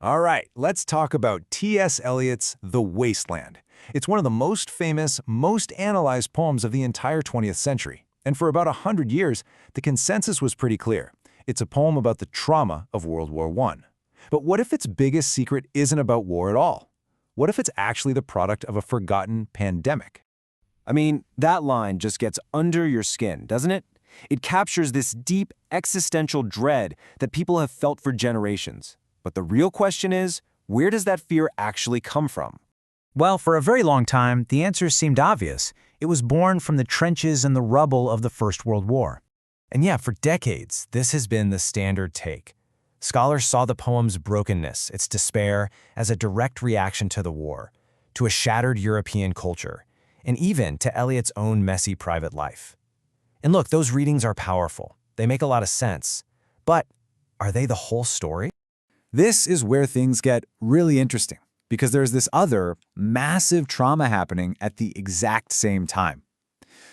All right, let's talk about T.S. Eliot's The Wasteland. It's one of the most famous, most analyzed poems of the entire 20th century. And for about 100 years, the consensus was pretty clear. It's a poem about the trauma of World War I. But what if its biggest secret isn't about war at all? What if it's actually the product of a forgotten pandemic? I mean, that line just gets under your skin, doesn't it? It captures this deep existential dread that people have felt for generations. But the real question is, where does that fear actually come from? Well, for a very long time, the answer seemed obvious. It was born from the trenches and the rubble of the First World War. And yeah, for decades, this has been the standard take. Scholars saw the poem's brokenness, its despair, as a direct reaction to the war, to a shattered European culture, and even to Eliot's own messy private life. And look, those readings are powerful. They make a lot of sense. But are they the whole story? This is where things get really interesting, because there's this other massive trauma happening at the exact same time.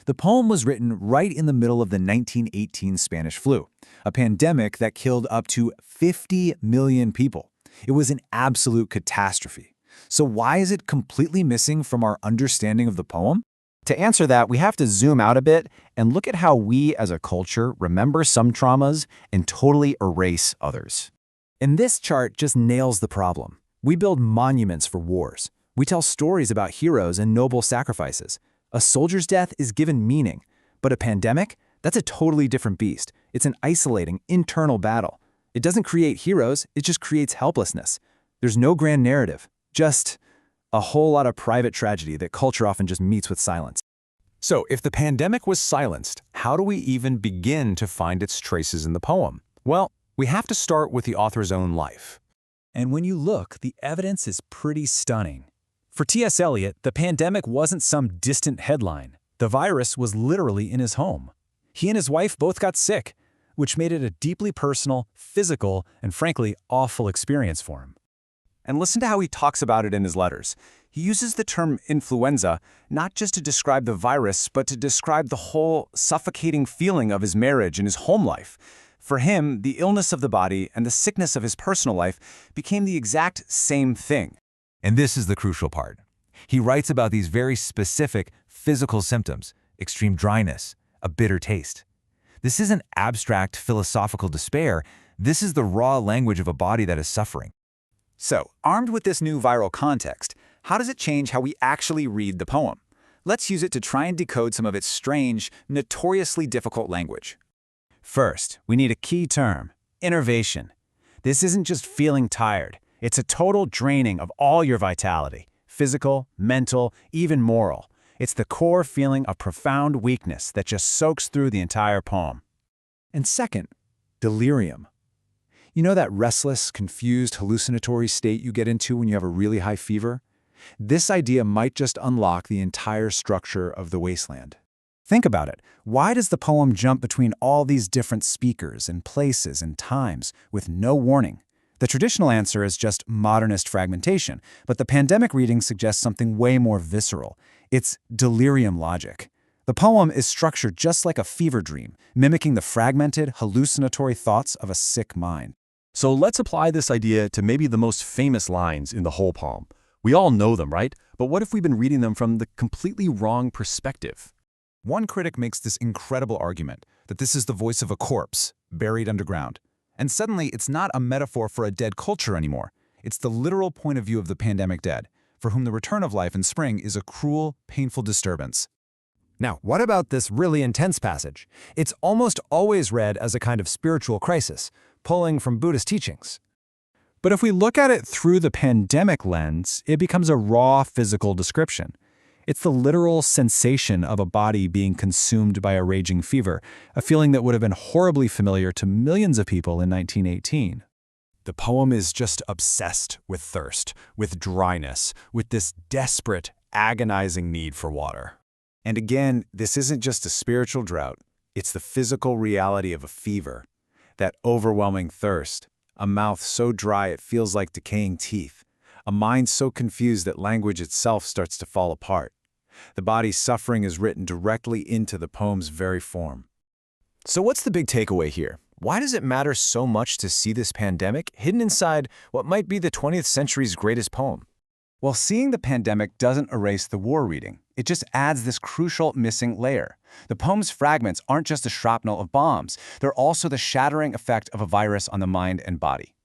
The poem was written right in the middle of the 1918 Spanish flu, a pandemic that killed up to 50 million people. It was an absolute catastrophe. So why is it completely missing from our understanding of the poem? To answer that, we have to zoom out a bit and look at how we as a culture remember some traumas and totally erase others. And this chart just nails the problem. We build monuments for wars. We tell stories about heroes and noble sacrifices. A soldier's death is given meaning, but a pandemic? That's a totally different beast. It's an isolating, internal battle. It doesn't create heroes, it just creates helplessness. There's no grand narrative, just a whole lot of private tragedy that culture often just meets with silence. So if the pandemic was silenced, how do we even begin to find its traces in the poem? Well, we have to start with the author's own life. And when you look, the evidence is pretty stunning. For T.S. Eliot, the pandemic wasn't some distant headline. The virus was literally in his home. He and his wife both got sick, which made it a deeply personal, physical, and frankly, awful experience for him. And listen to how he talks about it in his letters. He uses the term influenza not just to describe the virus, but to describe the whole suffocating feeling of his marriage and his home life. For him, the illness of the body and the sickness of his personal life became the exact same thing. And this is the crucial part. He writes about these very specific physical symptoms, extreme dryness, a bitter taste. This isn't abstract philosophical despair. This is the raw language of a body that is suffering. So, armed with this new viral context, how does it change how we actually read the poem? Let's use it to try and decode some of its strange, notoriously difficult language. First, we need a key term, innervation. This isn't just feeling tired. It's a total draining of all your vitality, physical, mental, even moral. It's the core feeling of profound weakness that just soaks through the entire poem. And second, delirium. You know that restless, confused, hallucinatory state you get into when you have a really high fever? This idea might just unlock the entire structure of The Wasteland. Think about it. Why does the poem jump between all these different speakers and places and times with no warning? The traditional answer is just modernist fragmentation, but the pandemic reading suggests something way more visceral. It's delirium logic. The poem is structured just like a fever dream, mimicking the fragmented, hallucinatory thoughts of a sick mind. So let's apply this idea to maybe the most famous lines in the whole poem. We all know them, right? But what if we've been reading them from the completely wrong perspective? One critic makes this incredible argument that this is the voice of a corpse buried underground. And suddenly, it's not a metaphor for a dead culture anymore. It's the literal point of view of the pandemic dead, for whom the return of life in spring is a cruel, painful disturbance. Now, what about this really intense passage? It's almost always read as a kind of spiritual crisis, pulling from Buddhist teachings. But if we look at it through the pandemic lens, it becomes a raw physical description. It's the literal sensation of a body being consumed by a raging fever, a feeling that would have been horribly familiar to millions of people in 1918. The poem is just obsessed with thirst, with dryness, with this desperate, agonizing need for water. And again, this isn't just a spiritual drought. It's the physical reality of a fever, that overwhelming thirst, a mouth so dry it feels like decaying teeth, a mind so confused that language itself starts to fall apart. The body's suffering is written directly into the poem's very form. So what's the big takeaway here? why does it matter so much to see this pandemic hidden inside what might be the 20th century's greatest poem? Well, seeing the pandemic doesn't erase the war reading. It just adds this crucial missing layer. The poem's fragments aren't just the shrapnel of bombs, they're also the shattering effect of a virus on the mind and body.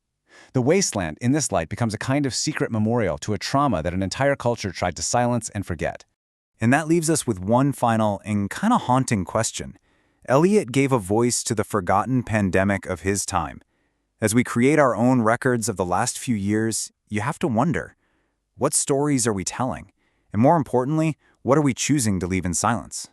The wasteland, in this light, becomes a kind of secret memorial to a trauma that an entire culture tried to silence and forget. And that leaves us with one final and kind of haunting question. Eliot gave a voice to the forgotten pandemic of his time. As we create our own records of the last few years, you have to wonder, what stories are we telling? And more importantly, what are we choosing to leave in silence?